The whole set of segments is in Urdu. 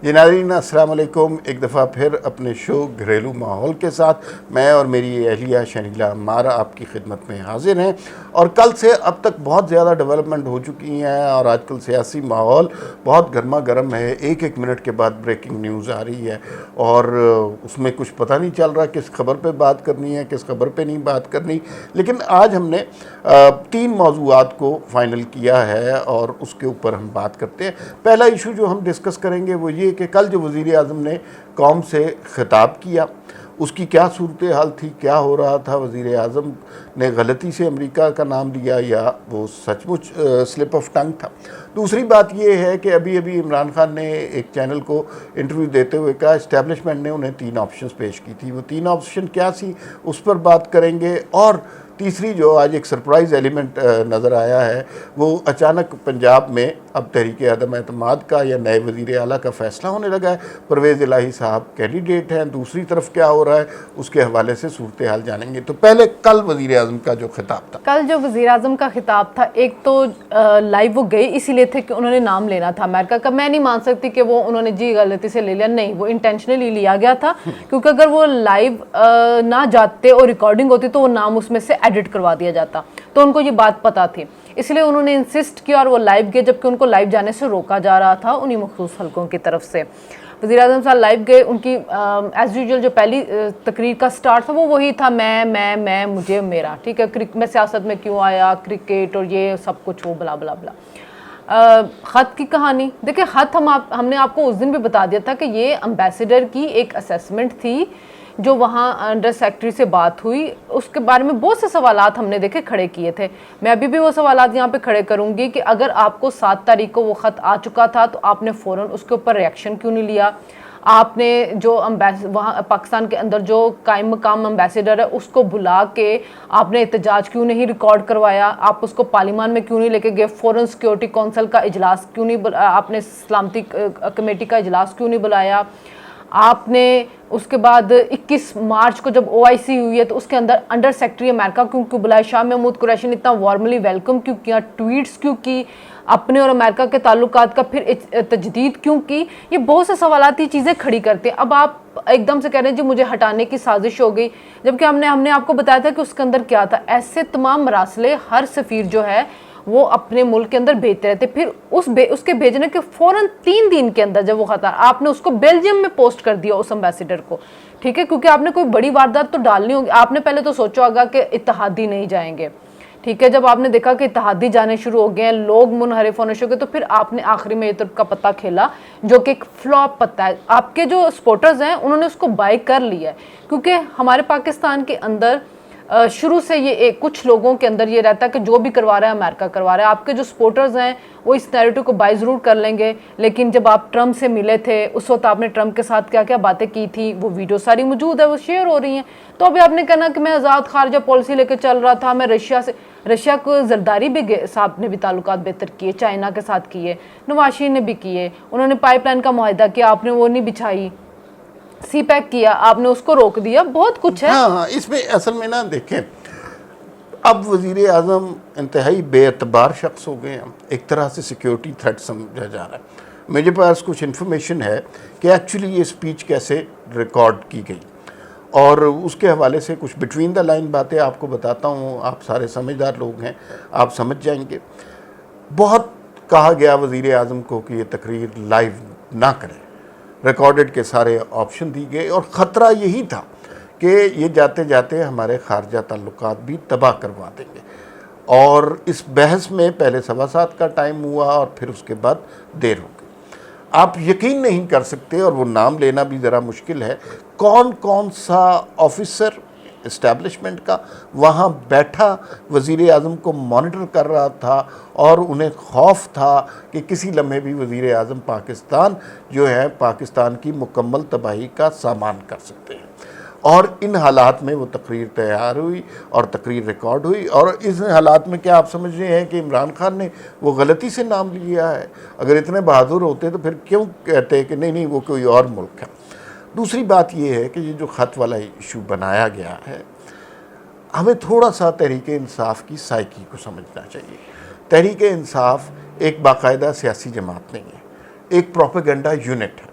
جی ناظرین السلام علیکم، ایک دفعہ پھر اپنے شو گھریلو ماحول کے ساتھ میں اور میری اہلیہ شنیلا عمار آپ کی خدمت میں حاضر ہیں۔ اور کل سے اب تک بہت زیادہ ڈیولپمنٹ ہو چکی ہیں اور آج کل سیاسی ماحول بہت گرما گرم ہے، ایک ایک منٹ کے بعد بریکنگ نیوز آ رہی ہے اور اس میں کچھ پتہ نہیں چل رہا کس خبر پہ بات کرنی ہے کس خبر پہ نہیں بات کرنی۔ لیکن آج ہم نے 3 موضوعات کو فائنل کیا ہے اور اس کے اوپر ہم بات کرتے ہیں۔ پہلا ایشو جو ہم ڈسکس کریں گے وہ یہ کہ کل جو وزیر اعظم نے قوم سے خطاب کیا اس کی کیا صورتحال تھی، کیا ہو رہا تھا، وزیر اعظم نے غلطی سے امریکہ کا نام لیا یا وہ سچ مچ سلپ آف ٹنگ تھا۔ دوسری بات یہ ہے کہ ابھی عمران خان نے ایک چینل کو انٹرویو دیتے ہوئے کہا اسٹیبلشمنٹ نے انہیں 3 آپشنز پیش کی تھی، وہ 3 آپشن کیا تھی اس پر بات کریں گے۔ اور تیسری جو آج ایک سرپرائز ایلیمنٹ نظر آیا ہے وہ اچانک پنجاب میں اب تحریک عدم اعتماد کا یا نئے وزیر اعلیٰ کا فیصلہ ہونے لگا ہے۔ پرویز الہی صاحب کینڈیڈیٹ ہیں، دوسری طرف کیا ہو رہا ہے اس کے حوالے سے صورتحال جانیں گے۔ تو پہلے کل وزیر اعظم کا جو خطاب تھا، کل جو وزیر اعظم کا خطاب تھا، ایک تو لائیو وہ گئے اسی لیے تھے کہ انہوں نے نام لینا تھا امریکہ کا۔ میں نہیں مان سکتی کہ وہ انہوں نے غلطی سے لے لیا، نہیں، وہ انٹینشنلی لیا گیا تھا، کیونکہ اگر وہ لائیو نہ جاتے اور ریکارڈنگ ہوتی تو وہ نام اس میں سے ایڈٹ کروا دیا جاتا، تو ان کو یہ بات پتہ تھی، اس لیے انہوں نے انسسٹ کیا اور وہ لائیو گئے، جبکہ ان کو لائیو جانے سے روکا جا رہا تھا انہی مخصوص حلقوں کی طرف سے۔ وزیر اعظم صاحب لائیو گئے، ان کی ایز یوزول جو پہلی تقریر کا سٹارٹ تھا وہ وہی تھا، میں مجھے میرا، ٹھیک ہے، میں سیاست میں کیوں آیا، کرکٹ اور یہ سب کچھ، وہ بلا بلا بلا۔ خط کی کہانی دیکھیں، خط ہم نے آپ کو اس دن بھی بتا دیا تھا کہ یہ امبیسڈر کی ایک اسیسمنٹ تھی جو وہاں انڈر سیکرٹری سے بات ہوئی، اس کے بارے میں بہت سے سوالات ہم نے دیکھے کھڑے کیے تھے۔ میں ابھی بھی وہ سوالات یہاں پہ کھڑے کروں گی کہ اگر آپ کو 7 تاریخ کو وہ خط آ چکا تھا تو آپ نے فوراً اس کے اوپر ریئیکشن کیوں نہیں لیا؟ آپ نے جو وہاں پاکستان کے اندر جو قائم مقام امبیسڈر ہے اس کو بلا کے آپ نے احتجاج کیوں نہیں ریکارڈ کروایا؟ آپ اس کو پارلیمان میں کیوں نہیں لے کے گئے؟ فوراً سیکیورٹی کونسل کا اجلاس کیوں نہیں، آپ نے سلامتی کمیٹی کا اجلاس کیوں نہیں بلایا؟ آپ نے اس کے بعد 21 مارچ کو جب OIC ہوئی ہے تو اس کے اندر انڈر سیکرٹری امریکہ کیوں بلائے؟ شاہ محمود قریشی نے اتنا وارملی ویلکم کیوں کیا؟ ٹویٹس کیوں کی؟ اپنے اور امریکہ کے تعلقات کا پھر تجدید کیوں کی؟ یہ بہت سے سوالاتی چیزیں کھڑی کرتے ہیں۔ اب آپ ایک دم سے کہہ رہے ہیں جی مجھے ہٹانے کی سازش ہو گئی، جبکہ ہم نے آپ کو بتایا تھا کہ اس کے اندر کیا تھا۔ ایسے تمام مراسلے ہر سفیر جو ہے وہ اپنے ملک کے اندر بھیجتے رہتے، پھر اس کے بھیجنے کے فوراً 3 دن کے اندر جب وہ خط آپ نے اس کو بیلجیم میں پوسٹ کر دیا اس امبیسڈر کو، ٹھیک ہے، کیونکہ آپ نے کوئی بڑی واردات تو ڈالنی ہوگی۔ آپ نے پہلے تو سوچا ہوگا کہ اتحادی نہیں جائیں گے، ٹھیک ہے، جب آپ نے دیکھا کہ اتحادی جانے شروع ہو گئے ہیں، لوگ منحرف ہونے شروع ہو گئے، تو پھر آپ نے آخری میں یہ ترک کا پتہ کھیلا جو کہ ایک فلاپ پتہ ہے۔ آپ کے جو سپورٹرز ہیں انہوں نے اس کو بائی کر لیا ہے، کیونکہ ہمارے پاکستان کے اندر شروع سے یہ کچھ لوگوں کے اندر یہ رہتا ہے کہ جو بھی کروا رہا ہے امریکہ کروا رہا ہے۔ آپ کے جو سپورٹرز ہیں وہ اس نیریٹو کو بائی ضرور کر لیں گے، لیکن جب آپ ٹرمپ سے ملے تھے اس وقت آپ نے ٹرمپ کے ساتھ کیا کیا باتیں کی تھی، وہ ویڈیو ساری موجود ہے، وہ شیئر ہو رہی ہیں۔ تو ابھی آپ نے کہنا کہ میں آزاد خارجہ پالیسی لے کے چل رہا تھا، میں رشیا کو زرداری بھی صاحب نے بھی تعلقات بہتر کیے، چائنا کے ساتھ کیے، نواشی نے بھی کیے، انہوں نے پائپ لائن کا معاہدہ کیا، آپ نے وہ نہیں بچھائی، سی پیک کیا، آپ نے اس کو روک دیا، بہت کچھ ہے۔ ہاں اس میں اصل میں نا دیکھیں، اب وزیر اعظم انتہائی بے اعتبار شخص ہو گئے ہیں، ایک طرح سے سیکیورٹی تھریٹ سمجھا جا رہا ہے۔ میرے پاس کچھ انفارمیشن ہے کہ ایکچولی یہ سپیچ کیسے ریکارڈ کی گئی اور اس کے حوالے سے کچھ بٹوین دا لائن باتیں آپ کو بتاتا ہوں، آپ سارے سمجھدار لوگ ہیں، آپ سمجھ جائیں گے۔ بہت کہا گیا وزیر اعظم کو کہ یہ تقریر لائیو نہ کریں، ریکارڈڈ کے سارے آپشن دی گئے اور خطرہ یہی تھا کہ یہ جاتے جاتے ہمارے خارجہ تعلقات بھی تباہ کروا دیں گے۔ اور اس بحث میں پہلے 7:15 کا ٹائم ہوا اور پھر اس کے بعد دیر ہو گئی۔ آپ یقین نہیں کر سکتے، اور وہ نام لینا بھی ذرا مشکل ہے، کون سا آفیسر اسٹیبلشمنٹ کا وہاں بیٹھا وزیر اعظم کو مانیٹر کر رہا تھا اور انہیں خوف تھا کہ کسی لمحے بھی وزیر اعظم پاکستان جو ہے پاکستان کی مکمل تباہی کا سامان کر سکتے ہیں۔ اور ان حالات میں وہ تقریر تیار ہوئی اور تقریر ریکارڈ ہوئی، اور اس حالات میں کیا آپ سمجھ رہے ہیں کہ عمران خان نے وہ غلطی سے نام لیا ہے؟ اگر اتنے بہادر ہوتے تو پھر کیوں کہتے کہ نہیں وہ کوئی اور ملک ہے؟ دوسری بات یہ ہے کہ یہ جو خط والا ایشو بنایا گیا ہے، ہمیں تھوڑا سا تحریک انصاف کی سائیکی کو سمجھنا چاہیے۔ تحریک انصاف ایک باقاعدہ سیاسی جماعت نہیں ہے، ایک پروپیگنڈا یونٹ ہے۔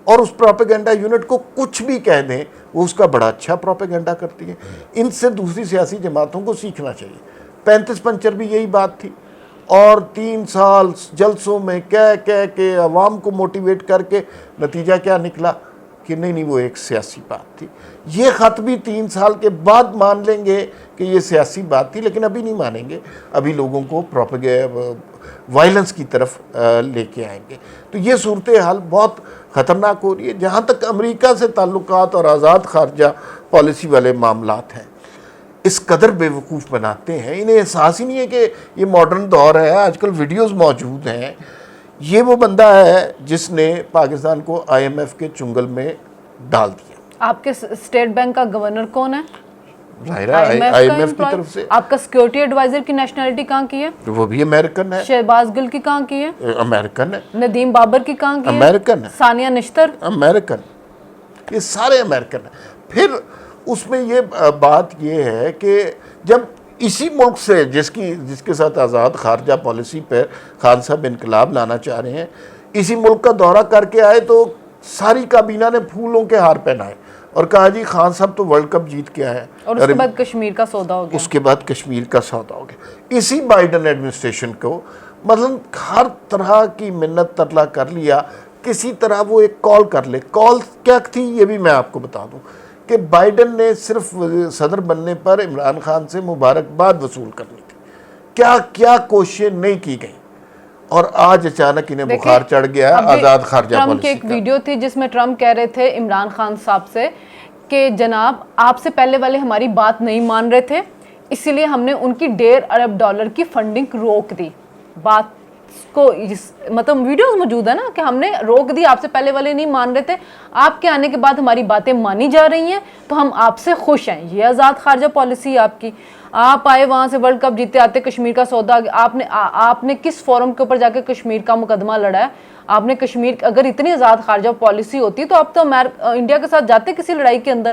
اور اس پروپیگنڈا یونٹ کو کچھ بھی کہہ دیں وہ اس کا بڑا اچھا پروپیگنڈا کرتی ہے. ان سے دوسری سیاسی جماعتوں کو سیکھنا چاہیے. 35 پنچر بھی یہی بات تھی, اور 3 سال جلسوں میں کہہ کے عوام کو موٹیویٹ کر کے نتیجہ کیا نکلا کہ نہیں وہ ایک سیاسی بات تھی. یہ خط بھی 3 سال کے بعد مان لیں گے کہ یہ سیاسی بات تھی, لیکن ابھی نہیں مانیں گے, ابھی لوگوں کو وائلنس کی طرف لے کے آئیں گے. تو یہ صورتحال بہت خطرناک ہو رہی ہے. جہاں تک امریکہ سے تعلقات اور آزاد خارجہ پالیسی والے معاملات ہیں, اس قدر بے وقوف بناتے ہیں, انہیں احساس ہی نہیں ہے کہ یہ ماڈرن دور ہے, آج کل ویڈیوز موجود ہیں. یہ وہ بندہ ہے جس نے پاکستان کو IMF کے چنگل میں ڈال دیا. آپ کے اسٹیٹ بینک کا گورنر کون ہے؟ ظاہر ہے IMF کی طرف سے. آپ کا سیکیورٹی ایڈوائزر کی نیشنلٹی کہاں کی ہے؟ وہ بھی امریکن ہے. شہباز گل کی کہاں کی ہے؟ امریکن ہے. ندیم بابر کی کہاں کی ہے؟ امریکن ہے. ثانیہ نشتر امریکن. یہ سارے امریکن ہیں. پھر اس میں یہ بات یہ ہے کہ جب اسی ملک سے جس کے ساتھ آزاد خارجہ پالیسی پر خان صاحب انقلاب لانا چاہ رہے ہیں, اسی ملک کا دورہ کر کے آئے تو ساری کابینہ نے پھولوں کے ہار پہنائے اور کہا جی خان صاحب تو ورلڈ کپ جیت کے آئے, اور اس کے بعد کشمیر کا سودا ہو گیا. اس کے بعد کشمیر کا سودا ہو گیا. اسی بائیڈن ایڈمنسٹریشن کو مثلا ہر طرح کی منت ترلا کر لیا, کسی طرح وہ ایک کال کر لے. کال کیا تھی یہ بھی میں آپ کو بتا دوں کہ بائیڈن نے صرف صدر بننے پر عمران خان سے مبارکباد وصول کرنی تھی. کیا کیا کوششیں نہیں کی گئیں, اور آج اچانک انہیں بخار چڑھ گیا آزاد خارجہ ٹرمپ پالیسی کی ایک کا. ویڈیو تھی جس میں ٹرمپ کہہ رہے تھے عمران خان صاحب سے کہ جناب آپ سے پہلے والے ہماری بات نہیں مان رہے تھے, اسی لیے ہم نے ان کی $1.5 ارب کی فنڈنگ روک دی. بات کو مطلب ویڈیوز موجود ہے نا کہ ہم نے روک دی, آپ سے پہلے والے نہیں مان رہے تھے, آپ کے آنے کے بعد ہماری باتیں مانی جا رہی ہیں تو ہم آپ سے خوش ہیں. یہ آزاد خارجہ پالیسی آپ کی. آپ آئے وہاں سے ورلڈ کپ جیتے آتے, کشمیر کا سودا, آپ نے کس فورم کے اوپر جا کے کشمیر کا مقدمہ لڑا ہے؟ آپ نے کشمیر, اگر اتنی آزاد خارجہ پالیسی ہوتی تو آپ تو انڈیا کے ساتھ جاتے کسی لڑائی کے اندر.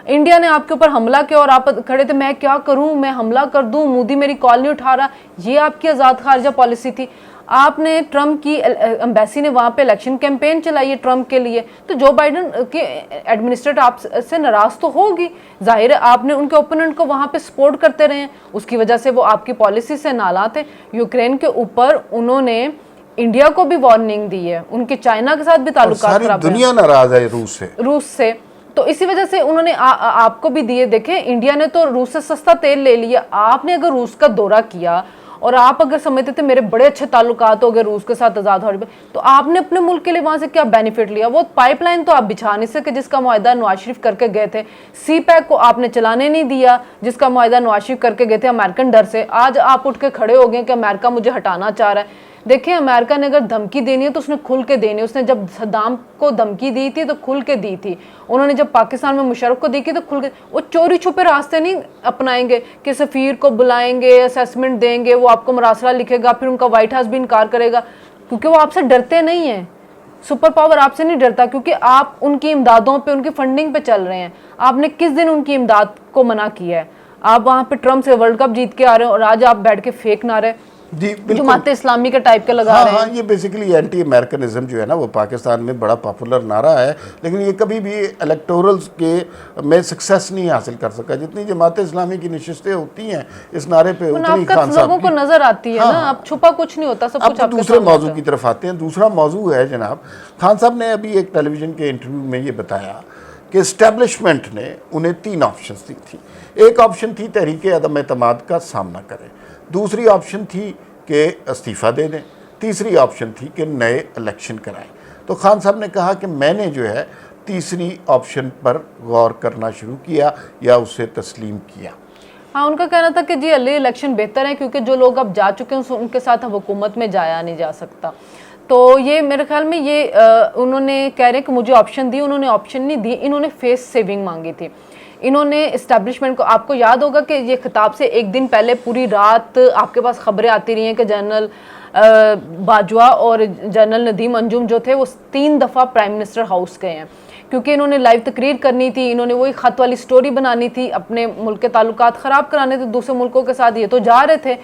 انڈیا نے آپ کے اوپر حملہ کیا اور آپ کھڑے تھے میں کیا کروں, میں حملہ کر دوں, مودی میری کال نہیں اٹھا رہا. یہ آپ کی آزاد خارجہ پالیسی تھی. آپ نے ٹرمپ کی ایمبیسی نے وہاں پہ الیکشن کیمپین چلائی ہے ٹرمپ کے لیے, تو جو بائیڈن کے ایڈمنسٹریٹ آپ سے ناراض تو ہوگی. ظاہر ہے آپ نے ان کے اوپوننٹ کو وہاں پہ سپورٹ کرتے رہے ہیں, اس کی وجہ سے وہ آپ کی پالیسی سے نالاں تھے. یوکرین کے اوپر انہوں نے انڈیا کو بھی وارننگ دی ہے, ان کے چائنا کے ساتھ بھی تعلقات خراب ہیں, ساری دنیا ناراض ہے روس سے. تو اسی وجہ سے انہوں نے آپ کو بھی دیے. دیکھیں انڈیا نے تو روس سے سستا تیل لے لیا. آپ نے اگر روس کا دورہ کیا اور آپ اگر سمجھتے تھے میرے بڑے اچھے تعلقات ہو گئے روس کے ساتھ آزاد خارجہ, تو آپ نے اپنے ملک کے لیے وہاں سے کیا بینیفٹ لیا؟ وہ پائپ لائن تو آپ بچھا نہیں سکے جس کا معاہدہ نواز شریف کر کے گئے تھے. سی پیک کو آپ نے چلانے نہیں دیا جس کا معاہدہ نواز شریف کر کے گئے تھے امریکن ڈر سے. آج آپ اٹھ کے کھڑے ہو گئے کہ امریکہ مجھے ہٹانا چاہ رہا ہے. دیکھیں امریکہ نے اگر دھمکی دینی ہے تو اس نے کھل کے دینی ہے. اس نے جب صدام کو دھمکی دی تھی تو کھل کے دی تھی. انہوں نے جب پاکستان میں مشرف کو دی تھی تو کھل کے. وہ چوری چھپے راستے نہیں اپنائیں گے کہ سفیر کو بلائیں گے, اسیسمنٹ دیں گے, وہ آپ کو مراسلہ لکھے گا, پھر ان کا وائٹ ہاؤس بھی انکار کرے گا, کیونکہ وہ آپ سے ڈرتے نہیں ہیں. سپر پاور آپ سے نہیں ڈرتا کیونکہ آپ ان کی امدادوں پہ, ان کی فنڈنگ پہ چل رہے ہیں. آپ نے کس دن ان کی امداد کو منع کیا ہے؟ آپ وہاں پہ ٹرمپ سے ورلڈ کپ جیت کے آ رہے ہیں اور آج آپ بیٹھ کے فیک نہ رہے جماعت اسلامی کے ٹائپ کے لگا رہے ہیں. ہاں یہ بیسیکلی اینٹی امریکنزم جو ہے نا وہ پاکستان میں بڑا پاپولر نعرہ ہے, لیکن یہ کبھی بھی الیکٹورلز کے میں سکسیس نہیں حاصل کر سکا. جتنی جماعت اسلامی کی نشستیں ہوتی ہیں اس نعرے پہ اتنی خان صاحب لوگوں کو نظر آتی ہے نا, اب چھپا کچھ نہیں ہوتا, سب کچھ آپ کے دوسرے موضوع کی طرف آتے ہیں. دوسرا موضوع ہے جناب, خان صاحب نے ابھی ایک ٹیلی ویژن کے انٹرویو میں یہ بتایا کہ اسٹیبلشمنٹ نے انہیں 3 آپشنز دی تھی. ایک آپشن تھی تحریک عدم اعتماد کا سامنا کریں, دوسری آپشن تھی کہ استعفیٰ دے دیں, تیسری آپشن تھی کہ نئے الیکشن کرائیں. تو خان صاحب نے کہا کہ میں نے جو ہے تیسری آپشن پر غور کرنا شروع کیا یا اسے تسلیم کیا. ہاں ان کا کہنا تھا کہ جی ارلی الیکشن بہتر ہے کیونکہ جو لوگ اب جا چکے ہیں ان کے ساتھ حکومت میں جایا نہیں جا سکتا. تو یہ میرے خیال میں یہ انہوں نے کہہ رہے ہیں کہ مجھے آپشن دی, انہوں نے آپشن نہیں دی, انہوں نے فیس سیونگ مانگی تھی. انہوں نے اسٹیبلشمنٹ کو, آپ کو یاد ہوگا کہ یہ خطاب سے ایک دن پہلے پوری رات آپ کے پاس خبریں آتی رہی ہیں کہ جنرل باجوہ اور جنرل ندیم انجم جو تھے وہ 3 دفعہ پرائم منسٹر ہاؤس گئے ہیں کیونکہ انہوں نے لائیو تقریر کرنی تھی, انہوں نے وہی خط والی سٹوری بنانی تھی, اپنے ملک کے تعلقات خراب کرانے تھے دوسرے ملکوں کے ساتھ, یہ تو جا رہے تھے,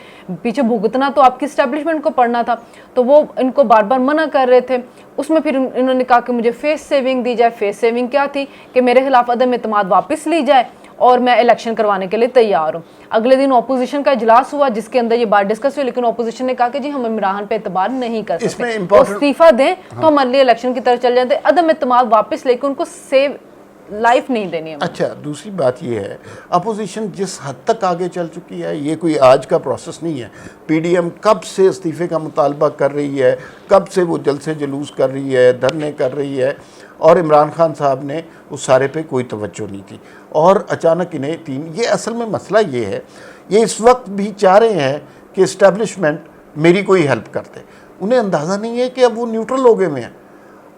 پیچھے بھگتنا تو آپ کی اسٹیبلشمنٹ کو پڑنا تھا, تو وہ ان کو بار بار منع کر رہے تھے. اس میں پھر انہوں نے کہا کہ مجھے فیس سیونگ دی جائے. فیس سیونگ کیا تھی کہ میرے خلاف عدم اعتماد واپس لی جائے اور میں الیکشن کروانے کے لیے تیار ہوں. اگلے دن اپوزیشن کا اجلاس ہوا جس کے اندر یہ بات ڈسکس ہوئی, لیکن اپوزیشن نے کہا کہ جی ہم عمران پہ اعتبار نہیں کر سکتے, استعفیٰ دیں تو ہم اگلی الیکشن کی طرف چل جاتے. عدم اعتماد واپس لے کے ان کو سیو لائف نہیں دینی ہے. اچھا, دوسری بات یہ ہے اپوزیشن جس حد تک آگے چل چکی ہے, یہ کوئی آج کا پروسیس نہیں ہے. پی ڈی ایم کب سے استعفے کا مطالبہ کر رہی ہے, کب سے وہ جلسے جلوس کر رہی ہے, دھرنے کر رہی ہے, اور عمران خان صاحب نے اس سارے پہ کوئی توجہ نہیں تھی, اور اچانک انہیں یہ اصل میں مسئلہ یہ ہے, یہ اس وقت بھی چاہ رہے ہیں کہ اسٹیبلشمنٹ میری کوئی ہیلپ کرتے. انہیں اندازہ نہیں ہے کہ اب وہ نیوٹرل ہو گئے ہوئے ہیں,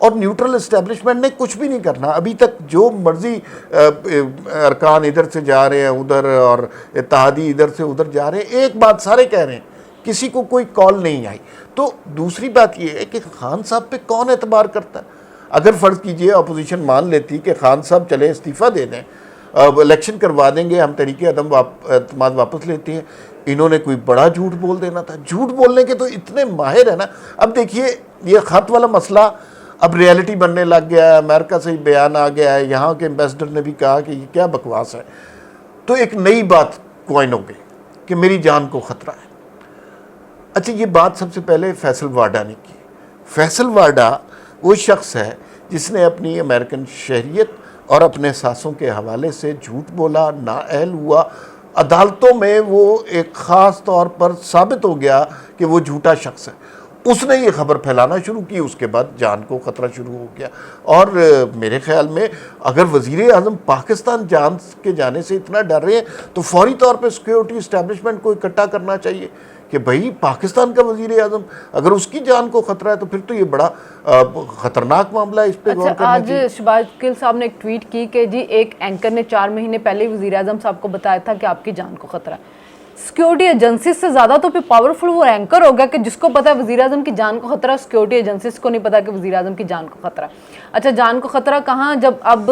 اور نیوٹرل اسٹیبلشمنٹ نے کچھ بھی نہیں کرنا. ابھی تک جو مرضی ارکان ادھر سے جا رہے ہیں ادھر, اور اتحادی ادھر سے ادھر جا رہے ہیں, ایک بات سارے کہہ رہے ہیں, کسی کو کوئی کال نہیں آئی. تو دوسری بات یہ ہے کہ خان صاحب پہ کون اعتبار کرتا ہے؟ اگر فرض کیجئے اپوزیشن مان لیتی کہ خان صاحب چلے استعفیٰ دے دیں, الیکشن کروا دیں گے, ہم تحریک عدم اعتماد واپس لیتے ہیں, انہوں نے کوئی بڑا جھوٹ بول دینا تھا. جھوٹ بولنے کے تو اتنے ماہر ہیں نا. اب دیکھیے یہ خط والا مسئلہ اب ریالٹی بننے لگ گیا ہے, امریکہ سے ہی بیان آ گیا ہے, یہاں کے ایمبیسڈر نے بھی کہا کہ یہ کیا بکواس ہے. تو ایک نئی بات کوائن ہو گئی کہ میری جان کو خطرہ ہے. اچھا, یہ بات سب سے پہلے فیصل وارڈا نے کی. فیصل وارڈا وہ شخص ہے جس نے اپنی امریکن شہریت اور اپنے ساسوں کے حوالے سے جھوٹ بولا, نااہل ہوا. عدالتوں میں وہ ایک خاص طور پر ثابت ہو گیا کہ وہ جھوٹا شخص ہے. اس نے یہ خبر پھیلانا شروع کی, اس کے بعد جان کو خطرہ شروع ہو گیا. اور میرے خیال میں اگر وزیر اعظم پاکستان جان کے جانے سے اتنا ڈر رہے ہیں تو فوری طور پہ سیکیورٹی اسٹیبلشمنٹ کو اکٹھا کرنا چاہیے کہ بھئی پاکستان کا وزیر اعظم اگر اس کی جان کو خطرہ ہے تو پھر تو یہ بڑا خطرناک معاملہ ہے, اس پہ غور کرنا چاہیے. آج شہباز گل صاحب نے ایک ٹویٹ کی کہ جی ایک اینکر نے 4 مہینے پہلے وزیر اعظم صاحب کو بتایا تھا کہ آپ کی جان کو خطرہ ہے. سیکیورٹی ایجنسیز سے زیادہ تو پھر پاورفل وہ اینکر ہوگا کہ جس کو پتا ہے وزیر اعظم کی جان کو خطرہ, سیکیورٹی ایجنسیز کو نہیں پتا کہ وزیر اعظم کی جان کو خطرہ. اچھا, جان کو خطرہ کہاں, جب اب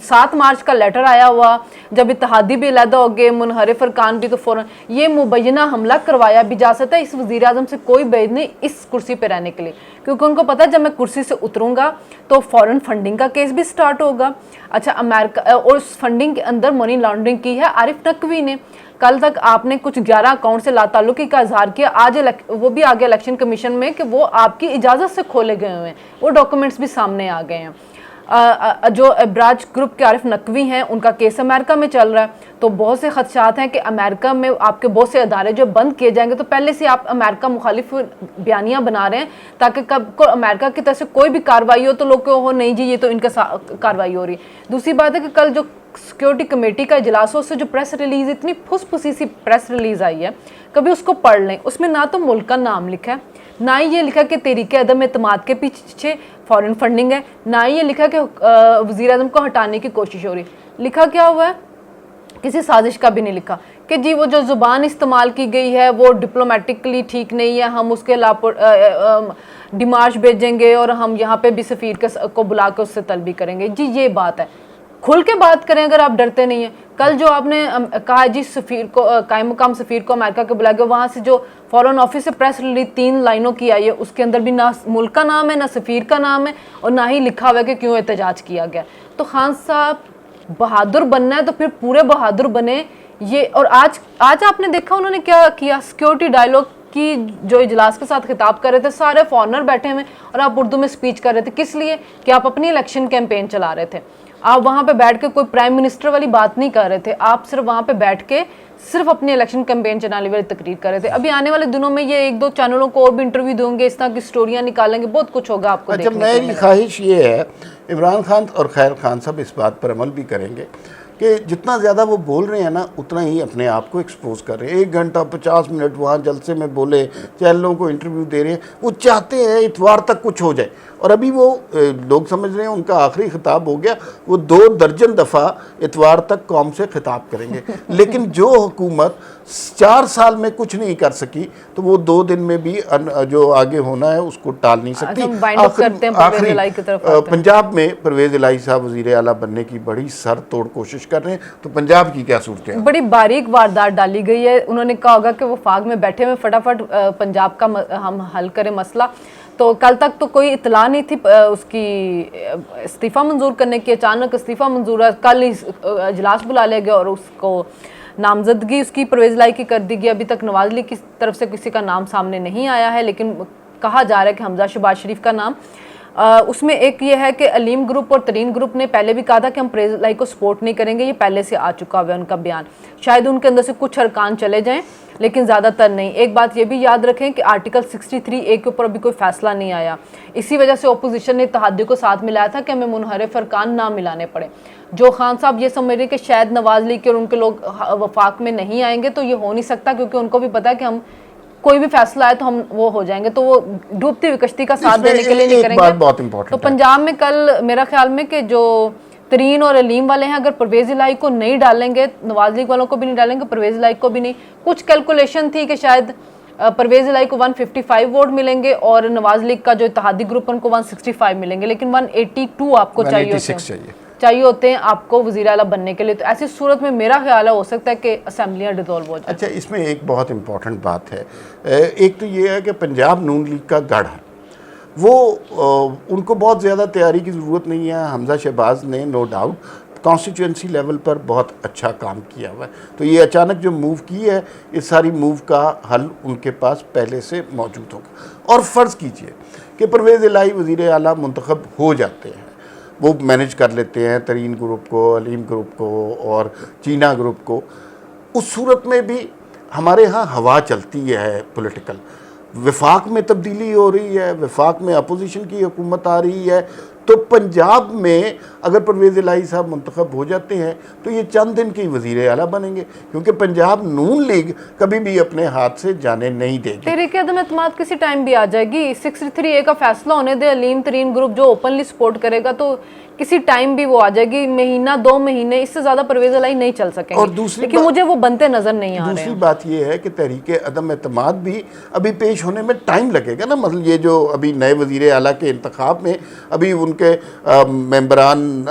7 مارچ کا لیٹر آیا ہوا, جب اتحادی بھی علیحدہ ہو گئے, منحرف ارکان بھی, تو فوراً یہ مبینہ حملہ کروایا بھی جا سکتا ہے. اس وزیر اعظم سے کوئی بعید نہیں اس کرسی پہ رہنے کے لیے, کیونکہ ان کو پتا ہے جب میں کرسی سے اتروں گا تو فورن فنڈنگ کا کیس بھی سٹارٹ ہوگا. اچھا, امریکہ اور اس فنڈنگ کے اندر منی لانڈرنگ کی ہے عارف نقوی نے. کل تک آپ نے کچھ 11 اکاؤنٹ سے لا تعلقی کا اظہار کیا, آج وہ بھی آگے الیکشن کمیشن میں کہ وہ آپ کی اجازت سے کھولے گئے ہوئے ہیں, وہ ڈاکومنٹس بھی سامنے آ گئے ہیں. جو ابراج گروپ کے عارف نقوی ہیں ان کا کیس امریکہ میں چل رہا ہے, تو بہت سے خدشات ہیں کہ امریکہ میں آپ کے بہت سے ادارے جو بند کیے جائیں گے, تو پہلے سے آپ امریکہ مخالف بیانیاں بنا رہے ہیں تاکہ کب کو امریکہ کی طرف سے کوئی بھی کارروائی ہو تو لوگ ہو نہیں جی یہ تو ان کا کارروائی ہو رہی ہے. دوسری بات ہے کہ کل جو سیکیورٹی کمیٹی کا اجلاس ہو, اس سے جو پریس ریلیز, اتنی پھس پھسی سی پریس ریلیز آئی ہے, کبھی اس کو پڑھ لیں. اس میں نہ تو ملک کا نام لکھا ہے, نہ ہی یہ لکھا کہ تحریک عدم اعتماد کے پیچھے فورن فنڈنگ ہے, نہ ہی یہ لکھا کہ وزیر اعظم کو ہٹانے کی کوشش ہو رہی. لکھا کیا ہوا ہے, کسی سازش کا بھی نہیں لکھا کہ جی وہ جو زبان استعمال کی گئی ہے وہ ڈپلومیٹکلی ٹھیک نہیں ہے, ہم اس کے ڈیمارش بھیجیں گے اور ہم یہاں پہ بھی سفیر کو بلا کے اس سے طلبی کریں گے. جی یہ بات ہے, کھل کے بات کریں اگر آپ ڈرتے نہیں ہیں. کل جو آپ نے کہا جی سفیر کو, قائم مقام سفیر کو امریکہ کے بلا کے, وہاں سے جو فورن آفس سے پریس ریلیز 3 لائنوں کی آئی ہے, اس کے اندر بھی نہ ملک کا نام ہے, نہ سفیر کا نام ہے, اور نہ ہی لکھا ہوا ہے کہ کیوں احتجاج کیا گیا. تو خان صاحب بہادر بننا ہے تو پھر پورے بہادر بنے. یہ اور آج آپ نے دیکھا انہوں نے کیا کیا, سیکیورٹی ڈائلاگ کی جو اجلاس کے ساتھ خطاب کر رہے تھے, سارے فارنر بیٹھے ہوئے اور آپ اردو میں سپیچ کر رہے تھے. کس لیے کہ آپ اپنی الیکشن کیمپین چلا رہے تھے. آپ وہاں پہ بیٹھ کے کوئی پرائم منسٹر والی بات نہیں کر رہے تھے, آپ صرف وہاں پہ بیٹھ کے صرف اپنی الیکشن کیمپین چلانے والی تقریر کر رہے تھے. ابھی آنے والے دنوں میں یہ 1-2 چینلوں کو اور بھی انٹرویو دوں گے, اس طرح کی سٹوریاں نکالیں گے, بہت کچھ ہوگا آپ کو دیکھنے کو. اچھا, میری خواہش یہ ہے عمران خان اور خیر خان صاحب اس بات پر عمل بھی کریں گے کہ جتنا زیادہ وہ بول رہے ہیں نا اتنا ہی اپنے آپ کو ایکسپوز کر رہے ہیں. 1 گھنٹہ 50 منٹ وہاں جلسے میں بولے, چینلوں کو انٹرویو دے رہے ہیں, وہ چاہتے ہیں اتوار تک کچھ ہو جائے. اور ابھی وہ لوگ سمجھ رہے ہیں ان کا آخری خطاب ہو گیا، وہ 2 درجن دفعہ اتوار تک قوم سے خطاب کریں گے، لیکن جو حکومت 4 سال میں کچھ نہیں کر سکی تو وہ 2 دن میں بھی جو آگے ہونا ہے اس کو ٹال نہیں سکتی۔ ہم وائنڈ اپ کرتے ہیں پرویز الہی کی طرف آتے ہیں۔ پنجاب میں پرویز الہی صاحب وزیر اعلیٰ بننے کی بڑی سر توڑ کوشش کر رہے ہیں، تو پنجاب کی کیا صورت ہے؟ بڑی باریک واردات ڈالی گئی ہے، انہوں نے کہا ہوگا کہ وہ فاغ میں بیٹھے ہوئے فٹافٹ پنجاب کا ہم حل کریں مسئلہ، تو کل تک تو کوئی اطلاع نہیں تھی اس کی استعفیٰ منظور کرنے کی، اچانک استعفیٰ منظور ہے، کل ہی اجلاس بلا لے گئے اور اس کو نامزدگی اس کی پرویز الہی کی کر دی گئی۔ ابھی تک نواز لیگ کی طرف سے کسی کا نام سامنے نہیں آیا ہے، لیکن کہا جا رہا ہے کہ حمزہ شہباز شریف کا نام۔ اس میں ایک یہ ہے کہ علیم گروپ اور ترین گروپ نے پہلے بھی کہا تھا کہ ہم پرویز الہی کو سپورٹ نہیں کریں گے، یہ پہلے سے آ چکا ہوا ہے ان کا بیان، شاید ان کے اندر سے کچھ ارکان چلے جائیں لیکن زیادہ تر نہیں۔ ایک بات یہ بھی یاد رکھیں کہ آرٹیکل 63A کے اوپر ابھی کوئی فیصلہ نہیں آیا، اسی وجہ سے اپوزیشن نے اتحادیوں کو ساتھ ملایا تھا کہ ہمیں منحرف ارکان نہ ملانے پڑے۔ جو خان صاحب یہ سمجھ رہے کہ شاید نواز لیگ کے اور ان کے لوگ وفاق میں نہیں آئیں گے، تو یہ ہو نہیں سکتا، کیونکہ ان کو بھی پتا ہے کہ ہم کوئی بھی فیصلہ آئے تو ہم وہ ہو جائیں گے، تو وہ ڈوبتی ہوئی کشتی کا ساتھ دینے کے لیے نہیں کریں گے۔ تو پنجاب میں کل میرا خیال میں کہ جو ترین اور علیم والے ہیں، اگر پرویز الہی کو نہیں ڈالیں گے، نواز لیگ والوں کو بھی نہیں ڈالیں گے، پرویز الہی کو بھی نہیں۔ کچھ کیلکولیشن تھی کہ شاید پرویز الہی کو 155 ووٹ ملیں گے اور نواز لیگ کا جو اتحادی گروپ ان کو 165 ملیں گے، لیکن 182 آپ کو چاہیے ہوتے ہیں آپ کو وزیر اعلیٰ بننے کے لیے۔ تو ایسی صورت میں میرا خیال ہے ہو سکتا ہے کہ اسمبلیاں ڈیزولو ہو جائیں۔ اچھا، اس میں ایک بہت امپورٹنٹ بات ہے، ایک تو یہ ہے کہ پنجاب نون لیگ کا گڑھ ہے، وہ ان کو بہت زیادہ تیاری کی ضرورت نہیں ہے۔ حمزہ شہباز نے نو ڈاؤٹ کانسٹیچوئنسی لیول پر بہت اچھا کام کیا ہوا ہے، تو یہ اچانک جو موو کی ہے، اس ساری موو کا حل ان کے پاس پہلے سے موجود ہوگا۔ اور فرض کیجئے کہ پرویز الہی وزیر اعلیٰ منتخب ہو جاتے ہیں، وہ مینج کر لیتے ہیں ترین گروپ کو، علیم گروپ کو اور چینا گروپ کو، اس صورت میں بھی ہمارے ہاں ہوا چلتی ہے پولیٹیکل، وفاق میں تبدیلی ہو رہی ہے، وفاق میں اپوزیشن کی حکومت آ رہی ہے، تو پنجاب میں اگر پرویز الہی صاحب منتخب ہو جاتے ہیں تو یہ چند دن کی وزیر اعلیٰ بنیں گے، کیونکہ پنجاب نون لیگ کبھی بھی اپنے ہاتھ سے جانے نہیں دے گی۔ تحریک عدم اعتماد کسی ٹائم بھی آ جائے گی، 63A کا فیصلہ ہونے دے، علیم ترین گروپ جو اوپنلی سپورٹ کرے گا تو کسی ٹائم بھی وہ آ جائے گی، مہینہ 2 مہینے اس سے زیادہ پرویز الہی نہیں چل سکیں گے، لیکن مجھے وہ بنتے نظر نہیں آ رہے ہیں۔ دوسری بات یہ ہے کہ تحریک عدم اعتماد بھی ابھی پیش ہونے میں ٹائم لگے گا نا، مثلا یہ جو ابھی نئے وزیر اعلیٰ کے انتخاب میں ابھی ان کے ممبران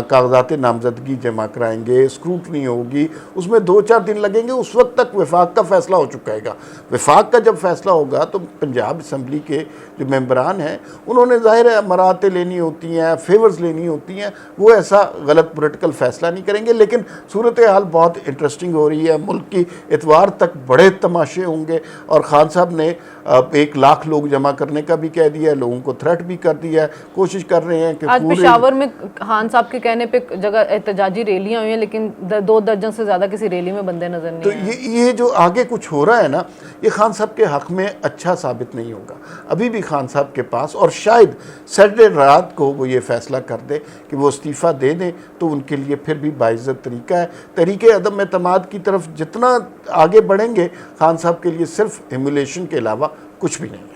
کاغذات نامزدگی جمع کرائیں گے، اسکروٹنی ہوگی، اس میں 2-4 دن لگیں گے، اس وقت تک وفاق کا فیصلہ ہو چکا ہے گا۔ وفاق کا جب فیصلہ ہوگا تو پنجاب اسمبلی کے جو ممبران ہیں انہوں نے ظاہر ہے مراعاتیں لینی ہوتی ہیں، فیورز لینی ہوتی ہیں، وہ ایسا غلط پولیٹیکل فیصلہ نہیں کریں گے، لیکن صورتحال بہت انٹرسٹنگ ہو رہی ہے، ملک کی اتوار تک بڑے تماشے ہوں گے، اور خان صاحب نے 1 لاکھ لوگ جمع کرنے کا بھی کہہ دیا ہے، لوگوں کو تھریٹ بھی کر دیا ہے، کوشش کر رہے ہیں کہ آج پشاور میں خان صاحب کے کہنے پہ جگہ احتجاجی ریلیاں ہوئی ہیں، لیکن 2 درجن سے زیادہ کسی ریلی میں بندے نظر نہیں آئے۔ تو یہ جو آگے کچھ ہو رہا ہے نا، یہ خان صاحب کے حق میں اچھا ثابت نہیں ہوگا۔ ابھی بھی خان صاحب کے پاس، اور شاید سیٹرڈے رات کو وہ یہ فیصلہ کر دے کہ وہ استعفیٰ دے دیں، تو ان کے لیے پھر بھی باعزت طریقہ ہے۔ تحریک عدم اعتماد کی طرف جتنا آگے بڑھیں گے، خان صاحب کے لیے صرف ہیمولیشن کے علاوہ کچھ بھی نہیں ہے۔